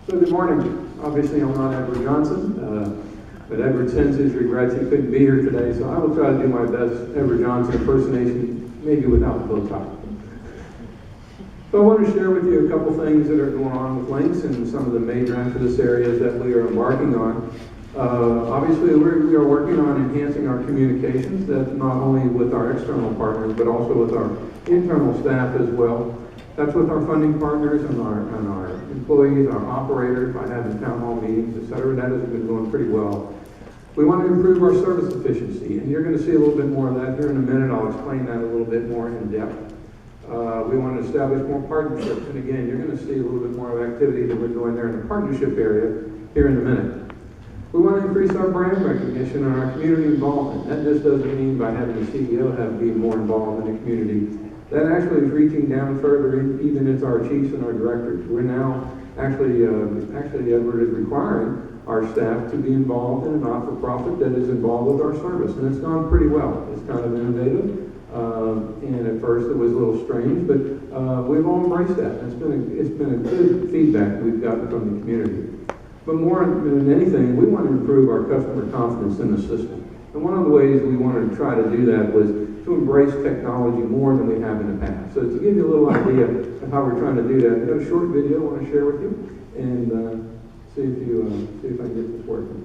So good morning. Obviously, I'm not Edward Johnson, but Edward sends his regrets he couldn't be here today, so I will try to do my best Edward Johnson impersonation, maybe without the bow tie. So I want to share with you a couple things that are going on with LYNX and some of the major emphasis areas that we are embarking on. Obviously, we are working on enhancing our communications, that not only with our external partners, but also with our internal staff as well. That's with our funding partners and our employees, our operators, by having town hall meetings, etc. That has been going pretty well. We want to improve our service efficiency, and you're going to see a little bit more of that here in a minute. I'll explain that a little bit more in depth. We want to establish more partnerships, and again, you're going to see a little bit more of activity that we're doing there in the partnership area here in a minute. We want to increase our brand recognition and our community involvement. That just doesn't mean by having the CEO be more involved in the community. That actually is reaching down further, even into our chiefs and our directors. We're now actually Edward is requiring our staff to be involved in a not-for-profit that is involved with our service, and it's gone pretty well. It's kind of innovative, and at first it was a little strange, but we've all embraced that. It's been a good feedback we've gotten from the community. But more than anything, we want to improve our customer confidence in the system. And one of the ways we wanted to try to do that was to embrace technology more than we have in the past. So to give you a little idea of how we're trying to do that, I've got a short video I want to share with you, and see if I can get this working.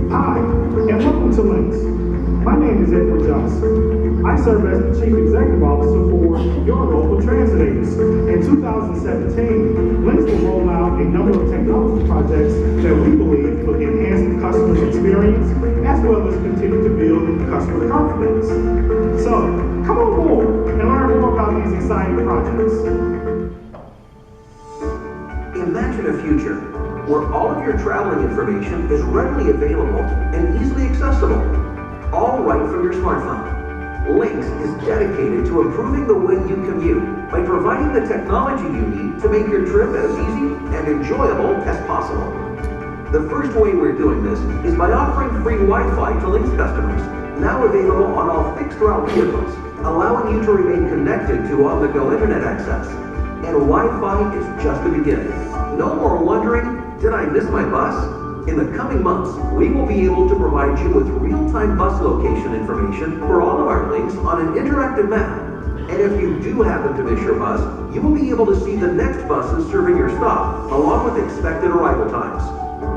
Hi, and welcome to LYNX. My name is Edward Johnson. I serve as the Chief Executive Officer for your local transit agency. In 2017, LYNX will roll out a number of technology projects that we believe will enhance the customer's experience as well as continue to build customer confidence. So, come on board and learn more about these exciting projects. Imagine a future where all of your traveling information is readily available and easily accessible, all right from your smartphone. LYNX is dedicated to improving the way you commute by providing the technology you need to make your trip as easy and enjoyable as possible. The first way we're doing this is by offering free Wi-Fi to LYNX customers, now available on all fixed-route vehicles, allowing you to remain connected to on-the-go internet access. And Wi-Fi is just the beginning. No more wondering, did I miss my bus? In the coming months, we will be able to provide you with real-time bus location information for all of our links on an interactive map. And if you do happen to miss your bus, you will be able to see the next buses serving your stop, along with expected arrival times.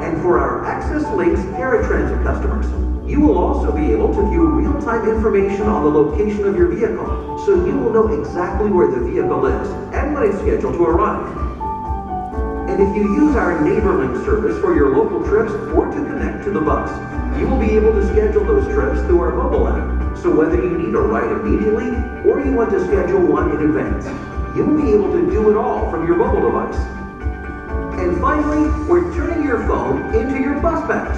And for our Access LYNX Paratransit customers, you will also be able to view real-time information on the location of your vehicle, so you will know exactly where the vehicle is and when it's scheduled to arrive. And if you use our NeighborLink service for your local trips or to connect to the bus, you will be able to schedule those trips through our mobile app. So whether you need a ride immediately or you want to schedule one in advance, you will be able to do it all from your mobile device. And finally, we're turning your phone into your bus pass.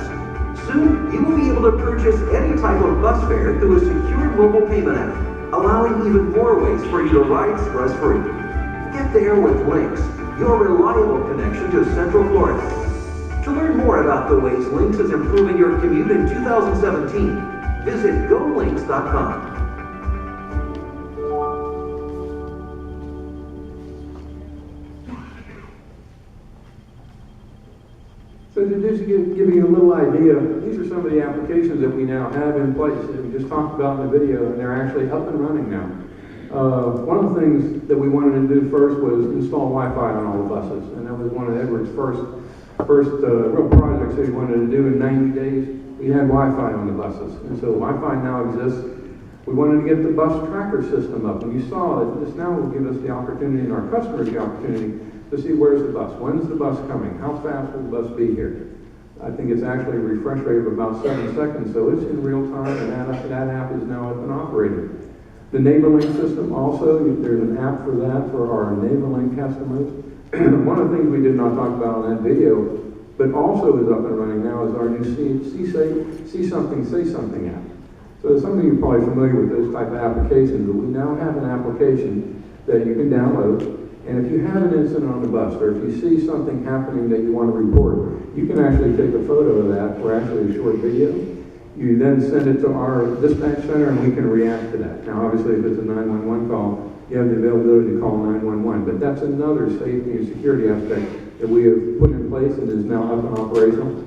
Soon, you will be able to purchase any type of bus fare through a secure mobile payment app, allowing even more ways for you to ride stress-free. Get there with LYNX, your reliable connection to Central Florida. To learn more about the ways LYNX is improving your commute in 2017, visit golynx.com. So to just give you a little idea, these are some of the applications that we now have in place that we just talked about in the video, and they're actually up and running now. One of the things that we wanted to do first was install Wi-Fi on all the buses, and that was one of Edward's first real projects that he wanted to do in 90 days. We had Wi-Fi on the buses, and so Wi-Fi now exists. We wanted to get the bus tracker system up, and you saw that this now will give us the opportunity and our customers the opportunity to see where's the bus, when's the bus coming, how fast will the bus be here. I think it's actually a refresh rate of about 7 seconds, so it's in real time, and that app is now up and operating. The NeighborLink system also, there's an app for that for our NeighborLink customers. One of the things we did not talk about in that video, but also is up and running now, is our new See Something, Say Something app. So some of you are probably familiar with those type of applications, but we now have an application that you can download. And if you have an incident on the bus, or if you see something happening that you want to report, you can actually take a photo of that, or actually a short video. You then send it to our dispatch center, and we can react to that. Now, obviously, if it's a 911 call, you have the availability to call 911. But that's another safety and security aspect that we have put in place and is now up and operational.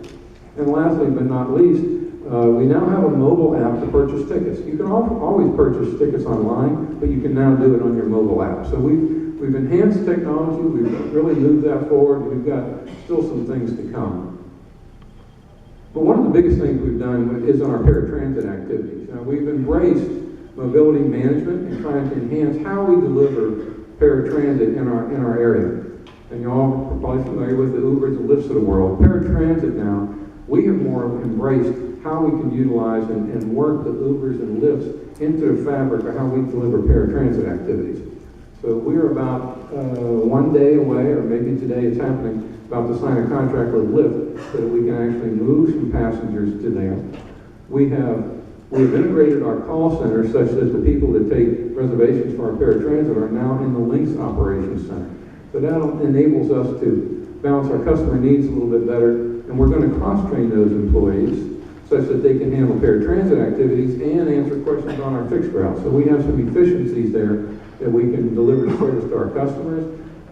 And lastly, but not least, we now have a mobile app to purchase tickets. You can always purchase tickets online, but you can now do it on your mobile app. So we've enhanced technology, we've really moved that forward, we've got still some things to come. But one of the biggest things we've done is on our paratransit activities. Now, we've embraced mobility management and trying to enhance how we deliver paratransit in our area. And you're all probably familiar with the Ubers and Lyfts of the world. Paratransit now, we have more embraced how we can utilize and work the Ubers and Lyfts into the fabric of how we deliver paratransit activities. So we're about 1 day away, or maybe today it's happening, about to sign a contract with Lyft so that we can actually move some passengers to there. We have integrated our call center such that the people that take reservations for our paratransit are now in the LYNX operations center. So that enables us to balance our customer needs a little bit better, and we're going to cross-train those employees such that they can handle paratransit activities and answer questions on our fixed routes. So we have some efficiencies there that we can deliver service to our customers,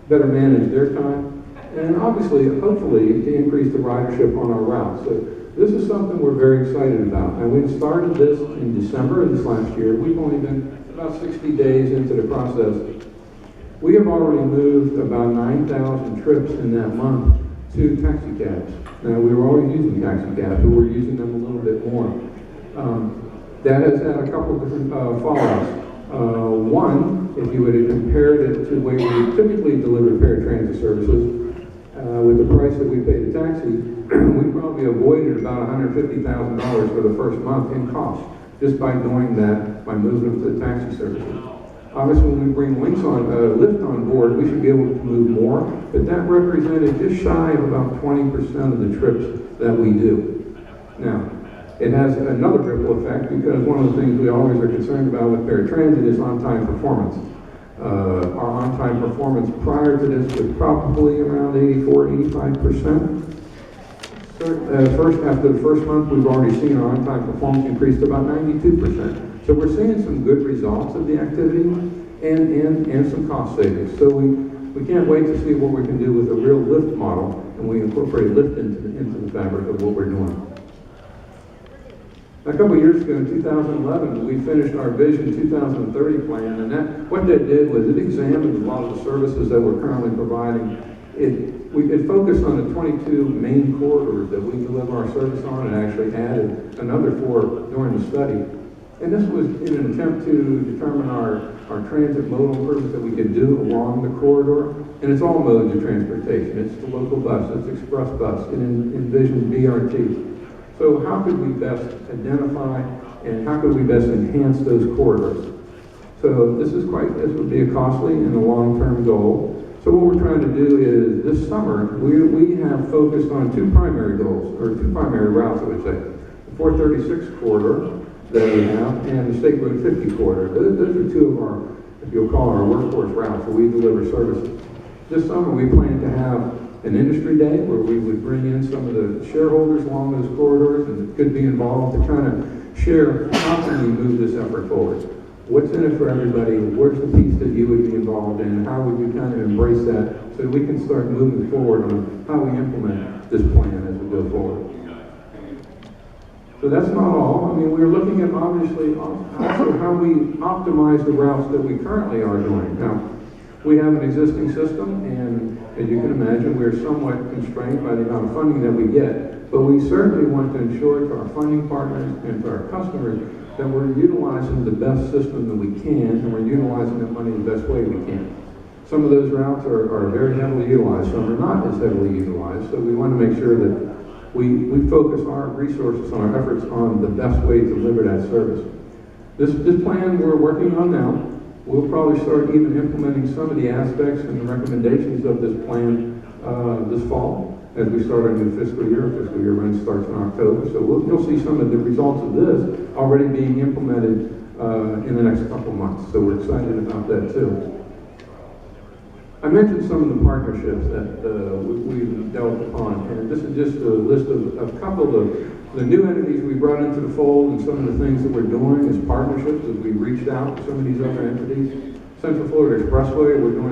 better manage their time, and obviously, hopefully, to increase the ridership on our routes. So this is something we're very excited about. And we started this in December of this last year. We've only been about 60 days into the process. We have already moved about 9,000 trips in that month to taxi cabs. Now, we were always using taxi cabs, but we're using them a little bit more. That has had a couple of different fallouts. One, if you would have compared it to the way we typically deliver paratransit services, with the price that we pay the taxi, we probably avoided about $150,000 for the first month in cost, just by doing that, by moving them to the taxi services. Obviously, when we bring Lyft on board, we should be able to move more, but that represented just shy of about 20% of the trips that we do. Now, it has another ripple effect because one of the things we always are concerned about with paratransit is on-time performance. Our on-time performance prior to this was probably around 84–85%. After the first month, we've already seen our on-time performance increase to about 92%. So we're seeing some good results of the activity and some cost savings. So we can't wait to see what we can do with a real Lyft model, and we incorporate Lyft into the fabric of what we're doing. A couple of years ago, in 2011, we finished our Vision 2030 plan, and what that did was it examined a lot of the services that we're currently providing. It focused on the 22 main corridors that we deliver our service on, and actually added another 4 during the study. And this was in an attempt to determine our transit modal improvements that we could do along the corridor. And it's all modes of transportation. It's the local bus, it's express bus, it envisions BRT. So how could we best identify and how could we best enhance those corridors? So this would be a costly and a long-term goal. So what we're trying to do is this summer, we have focused on 2 primary goals, or 2 primary routes, I would say. The 436 corridor that we have and the State Road 50 corridor. Those are 2 of our, if you'll call our workforce routes where we deliver services. This summer we plan to have an industry day where we would bring in some of the shareholders along those corridors and could be involved to kind of share how can we move this effort forward. What's in it for everybody? Where's the piece that you would be involved in? How would you kind of embrace that so that we can start moving forward on how we implement this plan as we go forward? So that's not all. I mean, we're looking at obviously also how we optimize the routes that we currently are doing. Now, we have an existing system, and as you can imagine, we're somewhat constrained by the amount of funding that we get, but we certainly want to ensure to our funding partners and to our customers that we're utilizing the best system that we can, and we're utilizing that money the best way we can. Some of those routes are very heavily utilized, some are not as heavily utilized, so we want to make sure that we focus our resources and our efforts on the best way to deliver that service. This plan we're working on now, we'll probably start even implementing some of the aspects and the recommendations of this plan this fall as we start our new fiscal year. Fiscal year run starts in October, so you'll see some of the results of this already being implemented in the next couple months. So we're excited about that too. I mentioned some of the partnerships that we've dealt upon, and this is just a list of a couple of the new entities we brought into the fold and some of the things that we're doing as partnerships as we reached out to some of these other entities. Central Florida Expressway. We're doing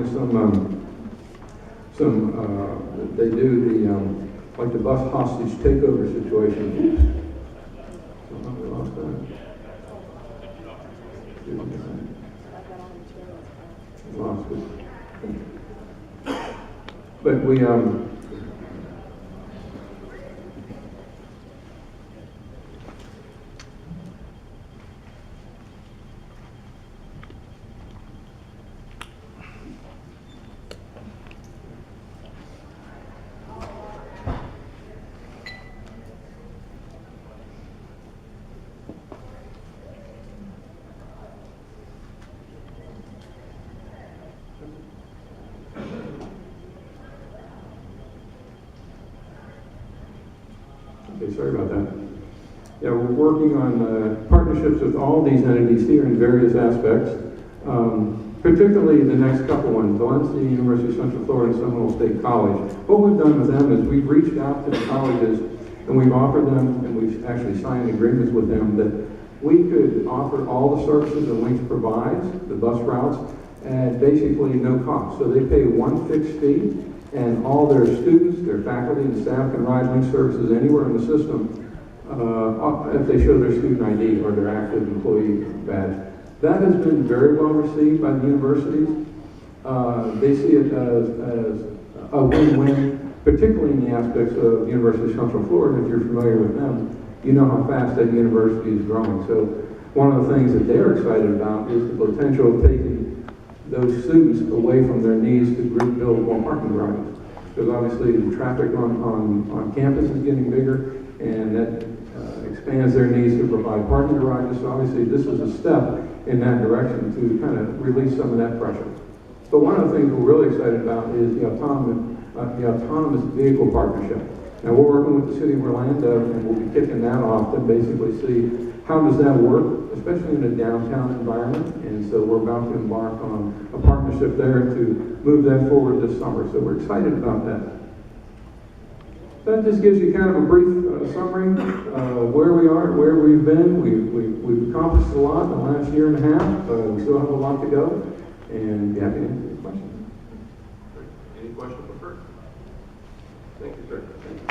they do the, like the bus hostage takeover situation. Oops. We lost that. Lost it. But we, okay, sorry about that. Yeah, we're working on partnerships with all these entities here in various aspects, particularly the next couple ones, Valencia, University of Central Florida, and Seminole State College. What we've done with them is we've reached out to the colleges and we've offered them, and we've actually signed agreements with them that we could offer all the services that LYNX provides, the bus routes, at basically no cost. So they pay one fixed fee, and all their students, their faculty, and staff can ride LYNX services anywhere in the system if they show their student ID or their active employee badge. That has been very well received by the universities. They see it as a win-win, particularly in the aspects of the University of Central Florida. If you're familiar with them, you know how fast that university is growing. So one of the things that they're excited about is the potential of taking those students away from their needs to group build more parking garages. Because obviously the traffic on campus is getting bigger, and that expands their needs to provide parking garages. So obviously this is a step in that direction to kind of release some of that pressure. But one of the things we're really excited about is the autonomous vehicle partnership. Now we're working with the city of Orlando, and we'll be kicking that off to basically see how does that work, especially in a downtown environment. And so we're about to embark on a partnership there to move that forward this summer. So we're excited about that. That just gives you kind of a brief summary of where we are, where we've been. We've accomplished a lot in the last year and a half. We still have a lot to go, and be happy to answer any questions. Any questions for Kurt? Thank you, sir. Thank you.